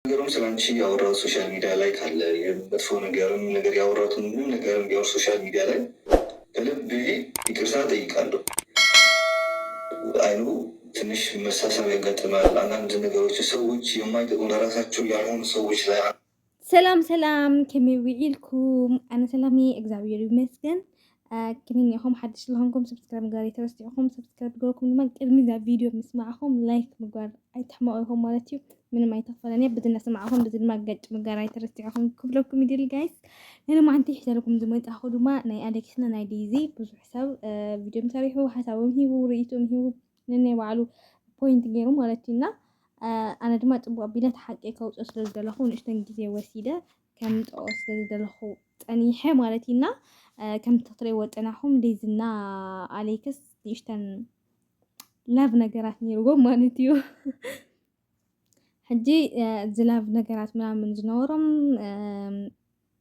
ነገሩን ስላንቺ ያወራው ሶሻል ሚዲያ ላይ ካለ የመጥፎ ነገር ያወራቱን ምንም ነገር ቢሆን ሶሻል ሚዲያ ላይ ከልብ ይቅርታ ጠይቃለሁ። አይኑ ትንሽ መሳሳብ ያጋጥማል። አንዳንድ ነገሮች ሰዎች የማይጠቅሙ ለራሳቸው ያልሆኑ ሰዎች ላይ ሰላም ከመይውዒልኩም አነ ሰላሜ እግዚአብሔር ይመስገን። كمين يخوم حدش لهمكم سبسكرايب مقاري ترستيعهم سبسكرايب قولكم لما قدمي ذا فيديو بنسمعهم لايك مقار اي تحمقوهم مالتيو من ما يتفضلني بدنا نسمعهم بدل ما قد مقاري ترستيعهم كلكم يدير الجايز لأنه ما عندي حسابكم زمان تاخذوا ما ناي أليكسنا ناي ديزي بزو حساب فيديو مساريحو حسابهم هي وريتهم هي لأنه وعلو بوينت غيرو مالتينا أنا دمات أبو أبيلات حقي كوت أسلل دلخو نشتن جزي وسيدة كم تأسلل دلخو أنيحة مالتينا كم تطري وطناهم ديزنا عليكس يشتن لاف نغرات نيرغو مالتيو حجي زلاف نغرات من زنورم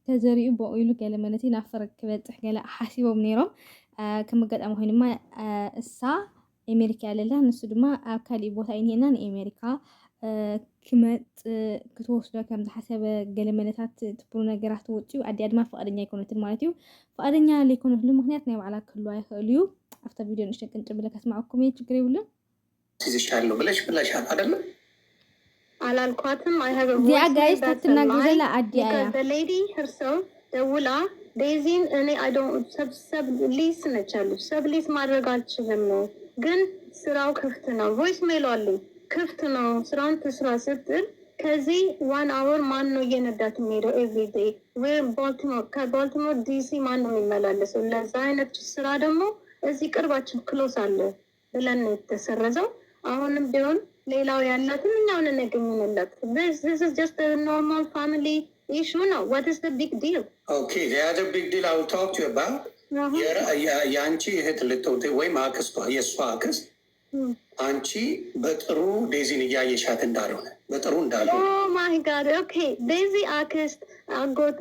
تزريو بويلو كلمنتي نافرك كبصح قال حاسيبهم نيرم كما قد امو هينما اسا امريكا لله نسو دما اكالي بوتا ينينا امريكا كمت كتوسدا كم حسب قلمنتات تبرو نغرات وطيو ادي ادما فقدنيا يكونتن مالتيو فقدنيا ليكونوا له مخنيات ناي على كله يخليو after video نشكن تبلك اسمعكم يتجري ولا تيزشالو بلاش አይደለም አላልኳትም I have a voice yeah guys ተናገዘላ አዲያ the lady herself ደውላ ዴዚን እኔ I don't ሰብ ሊስ ነቻሉ ሰብ ሊስ ማድረግ አልችልም ግን ስራው ክፍት ነው ቮይስ ሜል አለኝ ክፍት ነው ስራውን ትስራ ስትል ከዚህ 1 hour ማን ነው እየነዳት የሚሄደው every day ወይ ባልቲሞር ዲሲ ማን ነው የሚመላለሰው ለዛ አይነት ስራ ደግሞ እዚህ ቅርባችን ክሎስ አለ ብለን ተሰረዘው አሁንም ቢሆን ሌላው ያላትን እኛውን ነገኝነላት this is just a normal family issue now what is the big deal okay the other big deal I will talk to you about ያንቺ እህት ልትወጪ ወይ ማክስቷ የሷ አክስት አንቺ በጥሩ ዴዚን እያየሻት እንዳልሆነ በጥሩ እንዳልሆነ oh my god okay ዴዚ አክስት አጎት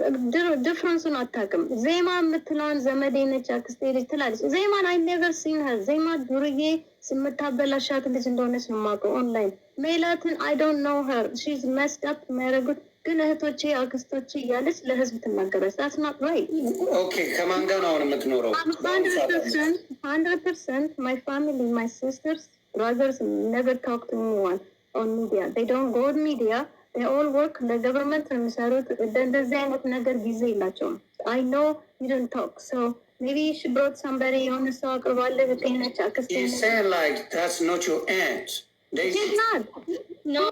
ዲፍረንሱን አታውቅም ዜማ የምትለውን ዘመዴ ነች አክስቴ ልጅ ትላለች ዜማን I never seen her ዜማ ዱርዬ ስምታበላሻት ልጅ እንደሆነች ነው የማውቀው ኦንላይን ሜላትን I don't know her she's messed up ማረጉት ግን እህቶቼ አክስቶቼ እያለች ለህዝብ ትናገራለች that's not right okay ከማን ጋር ነው አሁን የምትኖረው 100% my family my sisters brothers never talk to anyone on media they don't go on media they all work the government የሚሰሩት እንደዚህ አይነት ነገር ጊዜ የላቸውም I know you don't talk so maybe she brought somebody on the soccer ball ለተነቻ አክስቴ you say like that's not your aunt it's not no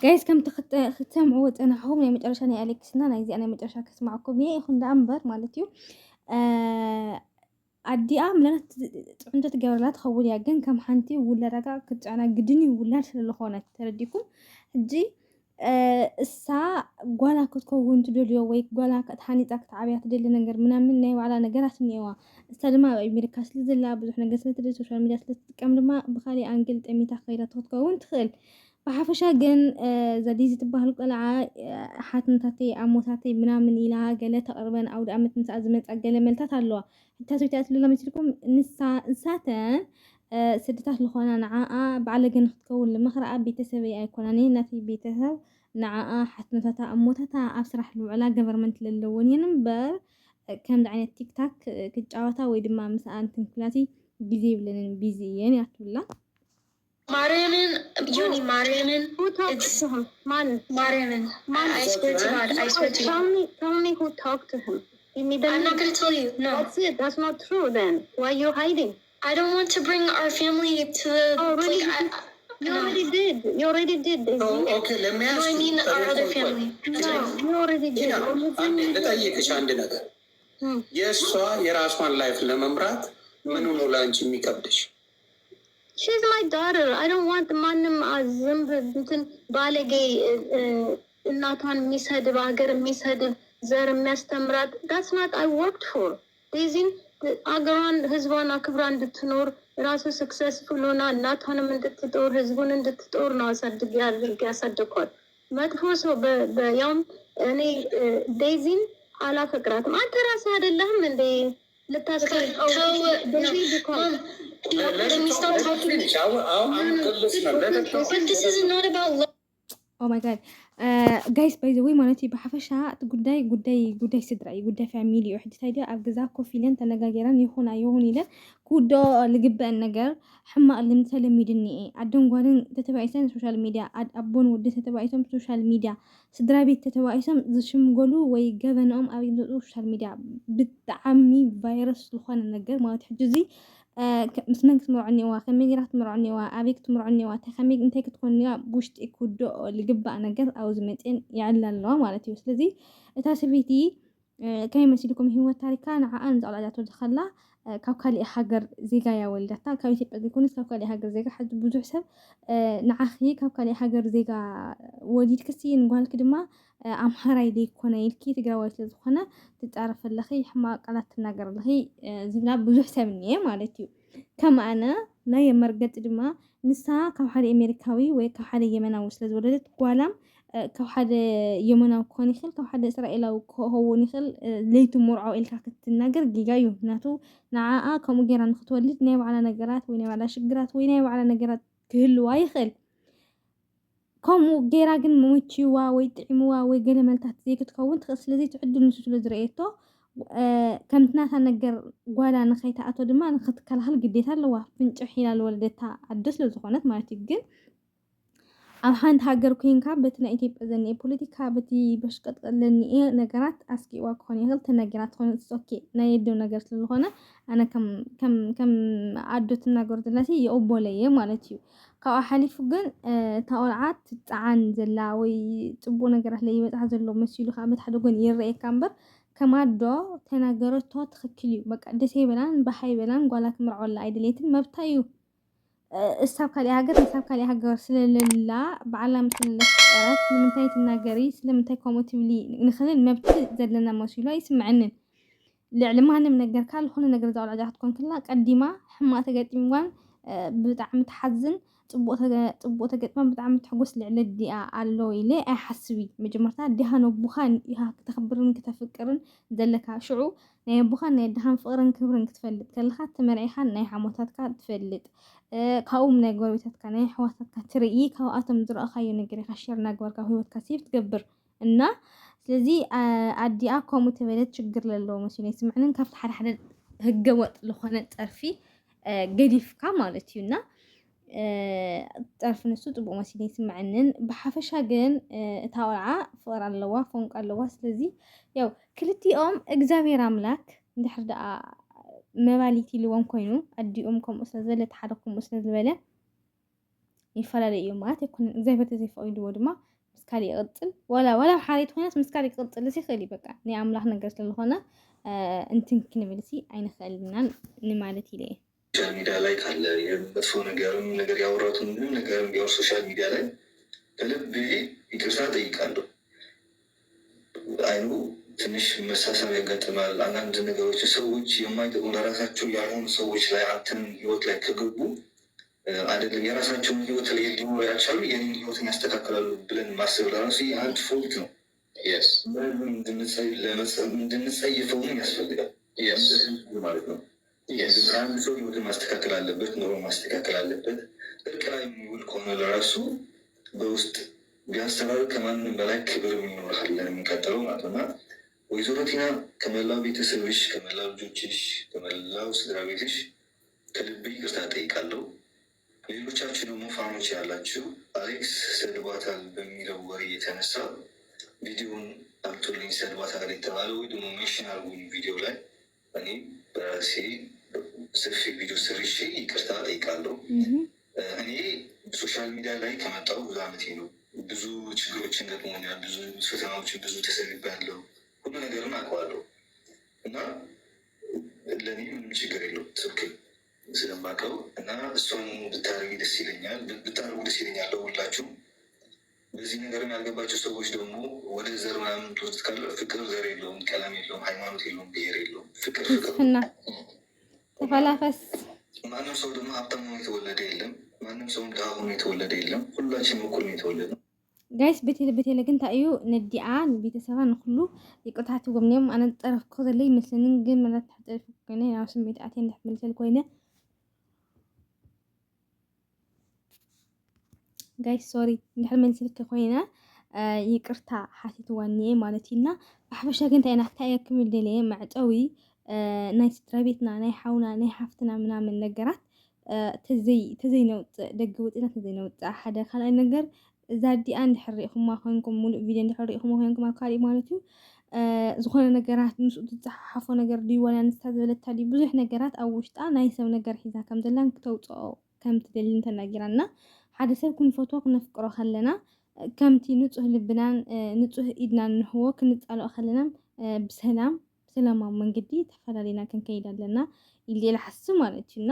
guys كم تختمعوا وطناهم يا مጨረሻ ነው አሌክስና ናይዚ انا መጨረሻ ከስማعكم ይሄ ይሁን ዳምበር ማለትዩ አዲአ ምለነት ጥንተ ተገበረላት خول ያገን ከም ሓንቲ ውለዳጋ ክጫና ግድኒ ውላድ ስለሆነ ተረዲኩም እጂ እሳ ጓላ ክትከውን ትደልዮ ወይ ጓላ ከተሓኒጣ ክትዓብያ ትደሊ ነገር ምናምን ናይ ዋላ ነገራት ነይዋ እሳ ድማ አሜሪካ ስለዘላ ብዙሕ ነገር ስለትደል ሶሻል ሚዲያ ስለትጥቀም ድማ በኻሊ አንግል ጠሚታ ኸይዳ ትከውን ትኽእል بحفشة جن زديزي تباه القلعة حاتنتاتي عموتاتي بنامن إلى جلة تقريبا أو دعمت من أزمة أجل ملتات اللوا حتى سويتات للا مثلكم نساتن سدتات الخوانا نعاء بعلى جن تكون لمخرقة بيتسوي أي قوانين نتي بيتسو نعاء حاتنتاتا عموتاتا أفسرح له على government للونين بر كان دعين التيك تاك كجاوتا ويدما مساء تنكلاتي بيزي بلن بيزي يعني أتولا Mariamin, Juni Mariamin. Who talked to him? Mariamin. I swear to God, I swear to God. Tell me who talked to him. I'm not going to tell you, no. That's it, that's not true then. Why are you hiding? I don't want to bring our family to the... Oh, really? You already did. oh, okay, let me ask you. No, I mean our other family. No, you already did. ልጠይቅሽ አንድ ነገር የእሷ የራሷን ላይፍ ለመምራት ምኑ ነው ለአንቺ የሚከብድሽ She's my daughter. I don't want ማንም ዝም እንትን ባለጌ እናቷን የሚሰድብ ሀገር የሚሰድብ ዘር የሚያስተምራት that's not I worked for ዴዚን አገሯን ህዝቧን አክብራ እንድትኖር ራሱ ሰክሰስፉል ሆና እናቷንም እንድትጦር ህዝቡን እንድትጦር ነው አሳድግ ያሳደኳት መጥፎ ሰው በያም እኔ ዴዚን አላፈቅራትም አንተ ራስህ አይደለህም እንዴ ልታስቀርው Let me stop talking. I'm good listener. But this is not about love. او ماي جاد جايز باي ذا واي مالتي بحفشها ጉዳይ ስድራ እዩ ጉዳይ ፋሚሊ እዩ ሕጂ ታይዲ ኣብ ገዛ ኮፍ ኢለን ተነጋጊረን ይኹን ኢለን ኩዶ ልግበአን ነገር ሕማቅ ልምዲ ተለሚድኒ ኣዶን ጓልን ተተባኢሰን ሶሻል ሚድያ ኣቦን ወዲ ተተባኢሶም ሶሻል ሚድያ ስድራ ቤት ተተባኢሶም ዝሽምገሉ ወይ ገበነኦም ኣብ ሶሻል ሚድያ ብጣዕሚ ቫይረስ ዝኾነ ነገር ማለት ሕጂ እዚ مسمن كتمرعني وا خمي راح تمرعني وا أبيك تمرعني وا تخمي أنت كتكوني بوشت إكودو اللي جبا أنا جر أو زمتين يعلى الله مالتي وسلذي تاسبيتي كاي مسيلكم هو تاريكان عن على جاتو دخلا كوكالي حجر زيجا يا ولدتا كايتي بيكون كوكالي حجر زيجا حد بوزو حسب نعخي كوكالي حجر زيجا وليد كسي نقول كدما أم حراي دي كونا يلكي تجراوات لزخنا تتعرف اللخي حما قالت النجر اللخي زبنا بوزو حسب نيه مالتي كما أنا ناي مرقت دما نسا كم حد أمريكاوي وكم حد يمناوي وسلز ولدت قوالم كم حد يمناوي كوني خل كم حد إسرائيل هو نخل ليتو مرعو إلك كت النجر جيجايو ناتو نعاء كم جيران خطولت نايو على نجرات وينايو على شجرات وينايو على نجرات كل وايخل كم جيرا جن موتشوا ويتعموا ويجل ملتحت زي كتكون تخص لذي تعدل نسوس لزرعته كم تناث نجر ولا نخيتها أتو دما نخت كلها الجديتها اللي هو بنت حيل الولدتها عدس لزخونات ما تيجن أو حند هاجر كين كابتنا إتيب إذن بوليتيكا بتي بشكت لأني نجارات أسكي واقعني غلط نجارات خونت أوكي نايدو نجارت للخونة أنا كم عدت النجار دلتي يقبليه مالتيو كأو حالي فوجن تقولعات عن زلاوي تبو نجارات ليه متعزلوا مسيلو خامت حدوجن يرأي كامبر كما دو تناجرت توت خكليو بق دسي بلان بحي بلان قالك مرعول عيدليتن ما بتايو السابقة لي هاجر سللا بعلم سلسلات لمنتاي تناجري سلمنتاي كوموتيفلي نخلي المبت زلنا مسيلو يسمعنا لعلمها أنا من نجار كل خلنا نجار زاول عجاحت كون كلها قديمة حما تجتم وان بتعم تحزن تبو تجتم بتعم تحجس لعلة دقيقة على إلي أحسوي مجمرتها دهان وبخان يها تخبرن كتفكرن دلك شعو نيا بخان نيا دهان فقرن كبرن كتفلت كلها تمريحان نيا حموتات كتفلت كاوم نجار بيتك نيا حواتك كتريي كاو أتم درا خيو نجري خشير نجار كهو كثير تكبر إنه ስለዚህ ኣዲኣ ከምኡ ተበለት ችግር ለለዎ መስሎ ይስምዕንን ካብቲ ሓደ ህገወጥ ዝኾነ ጠርፊ ገዲፍካ ማለት እዩና ጠርፊ ንሱ ጥቡቅ መስሎ ይስምዕንን ብሓፈሻ ግን እታ ቆልዓ ፍቅር ኣለዋ ፎንቅ ኣለዋ ስለዚ ያው ክልቲኦም እግዚአብሔር ኣምላክ እንድሕር ደኣ መባሊት ኢልዎም ኮይኑ ኣዲኦም ከምኡ ስለዘበለ ሓደ ከምኡ ስለዝበለ ይፈላለዩ ማለት ይኩን እግዚአብሔር ተዘይፈቅድዎ ድማ مسكالي يقتل ولا حالي تخينات مسكالي يقتل لسي خلي بقى ني عملاح نقرت للخونة انتن كنبلسي اين خلينا نمالتي ليه سوشيال ميديا ላይ ካለ የመጥፎ ነገር ያወራቱን ነገር ቢሆን ሶሻል ሚዲያ ላይ ከልብ ይቅርታ ጠይቃለሁ። አይኑ ትንሽ መሳሳብ ያጋጥማል። አንዳንድ ነገሮች ሰዎች የማይጠቅሙ ለራሳቸው ያልሆኑ ሰዎች ላይ አንተን ህይወት ላይ ከገቡ አይደለም የራሳቸውን ህይወት ላይ ሊኖሩ ያልቻሉ የኔን ህይወትን ያስተካክላሉ ብለን ማሰብ ለራሱ አንድ ፎልት ነው። እንድንጸይፈውም ያስፈልጋል ማለት ነው። አንድ ሰው ህይወትን ማስተካከል አለበት፣ ኑሮ ማስተካከል አለበት። እርቅ ላይ የሚውል ከሆነ ለራሱ በውስጥ ቢያስተባብል ከማንም በላይ ክብር ይኖርሃል የሚቀጥለው ማለት ነው። እና ወይዘሮ ቲና ከመላው ቤተሰብሽ፣ ከመላው ልጆችሽ፣ ከመላው ስድራ ቤትሽ ከልብ ይቅርታ ጠይቃለሁ። ሌሎቻችሁ ደግሞ ፋኖች ያላችሁ አሌክስ ሰድባታል በሚለው ወሬ የተነሳ ቪዲዮን አምጡልኝ ሰድባታል የተባለው ወይ ደግሞ ሜንሽን አድርጉኝ ቪዲዮ ላይ እኔ በራሴ ሰፊ ቪዲዮ ስርሽ ይቅርታ ጠይቃለሁ። እኔ ሶሻል ሚዲያ ላይ ከመጣሁ ብዙ ዓመቴ ነው። ብዙ ችግሮችን ገጥሞኛል። ብዙ ፈተናዎችን ብዙ ተሰብቤያለሁ። ሁሉ ነገርን አውቀዋለሁ እና ለእኔ ምንም ችግር የለው ትክክል ስለማውቀው እና እሷን ብታደርጊ ደስ ይለኛል፣ ብታደርጉ ደስ ይለኛል። ለሁላችሁም በዚህ ነገርም ያልገባቸው ሰዎች ደግሞ ወደ ዘር ምናምን ትወስድ ካለ ፍቅር ዘር የለውም፣ ቀለም የለውም፣ ሃይማኖት የለውም፣ ብሄር የለውም። ፍቅር ተፈላፈስ። ማንም ሰው ደግሞ ሀብታም ሆኖ የተወለደ የለም፣ ማንም ሰው ድሃ ሆኖ የተወለደ የለም። ሁላችንም እኩል ነው የተወለደ። ጋይስ ቤቴለ ግን ታዩ ነዲኣን ቤተሰባን ኩሉ ይቅርታቱ ጎምኔም ኣነ ጠረፍኮ ዘለ ይመስለንን ግን ማለት ተሕጠልፍ ኮይነ ያው ስሜት ኣቴ እንድሕምልሰል ኮይነ ጋይስ ሶሪ እንድሕር መልስልክ ኮይነ ይቅርታ ሓቲትዋኒየ ማለትና ብሓፈሻ ግን እንታይ ናታይ ክምል ደለየ ማዕጠዊ ናይ ስድራ ቤትና ናይ ሓውና ናይ ሓፍትና ምናምን ነገራት ተዘይነውፅእ ደገ ወፂና ተዘይነውፅእ ሓደ ካልኣይ ነገር እዛ ዲኣ እንድሕሪኢኹማ ኮይንኩም ሙሉእ ቪድዮ እንድሕሪኢኹማ ኮይንኩም ኣብ ካሊእ ማለት እዩ ዝኾነ ነገራት ምስኡ ዝፀሓሓፎ ነገር ድይዋን ኣንስታ ዝበለታ ድዩ ብዙሕ ነገራት ኣብ ውሽጣ ናይ ሰብ ነገር ሒዛ ከም ዘላን ክተውፅኦ ከም ትደሊ ተናጊራና ሓደ ሰብ ክንፈትዎ ክነፍቅሮ ከለና ከምቲ ንጹህ ልብናን ንጹህ ኢድናን ንህቦ ክንፃልኦ ከለና ብሰላማዊ መንገዲ ተፈላለዩና ክንከይድ ኣለና ኢለ ልሓስብ ማለት እዩና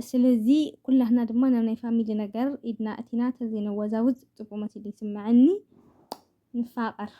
ስለዚ ኩላህና ድማ ናብ ናይ ፋሚሊ ነገር ኢድና እቲና ተዘይነወዛውዝ ጥቡቅ መሲሉ ይስምዐኒ ንፋቀር